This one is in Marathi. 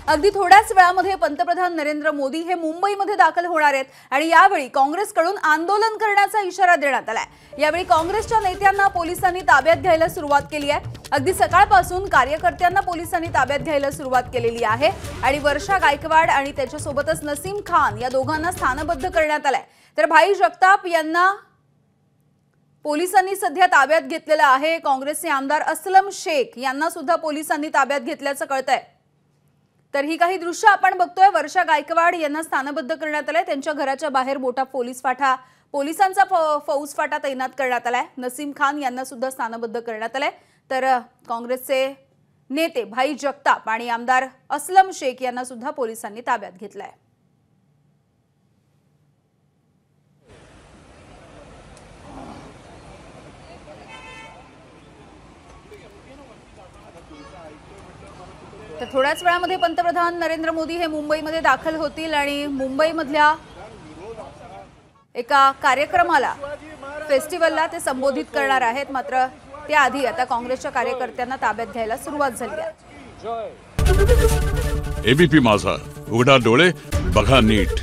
अगदी थोड्याच वेळामध्ये पंतप्रधान नरेंद्र मोदी हे मुंबईमध्ये दाखल होणार आहेत आणि यावेळी काँग्रेसकडून आंदोलन करण्याचा इशारा देण्यात आलाय। यावेळी काँग्रेसच्या नेत्यांना पोलिसांनी ताब्यात घ्यायला सुरुवात केली आहे। अगदी सकाळपासून कार्यकर्त्यांना पोलिसांनी ताब्यात घ्यायला सुरुवात केलेली आहे आणि वर्षा गायकवाड आणि त्याच्यासोबतच नसीम खान या दोघांना स्थानबद्ध करण्यात आलंय। तर भाई जगताप यांना पोलिसांनी सध्या ताब्यात घेतलेलं आहे। काँग्रेसचे आमदार असलम शेख यांना सुद्धा पोलिसांनी ताब्यात घेतल्याचं कळतंय। तर ही काही दृश्य आपण बघतोय। वर्षा गायकवाड यांना स्थानबद्ध करण्यात आलंय। त्यांच्या घराच्या बाहेर मोठा पोलिसांचा फौज फाटा तैनात करण्यात आलाय। नसीम खान यांना सुद्धा स्थानबद्ध करण्यात आलंय। तर काँग्रेसचे नेते भाई जगताप आणि आमदार असलम शेख यांना सुद्धा पोलिसांनी ताब्यात घेतलंय। तर थोड्याच वेळामध्ये पंतप्रधान नरेंद्र मोदी हे मुंबईमध्ये दाखल होतील आणि मुंबईमधल्या एका कार्यक्रमाला फेस्टिवलला ते संबोधित करणार आहेत। मात्र त्याआधी आता काँग्रेसच्या कार्यकर्त्यांना ताब्यात घ्यायला सुरुवात झाली आहे। एबीपी माझा, उघडा डोळे बघा नीट।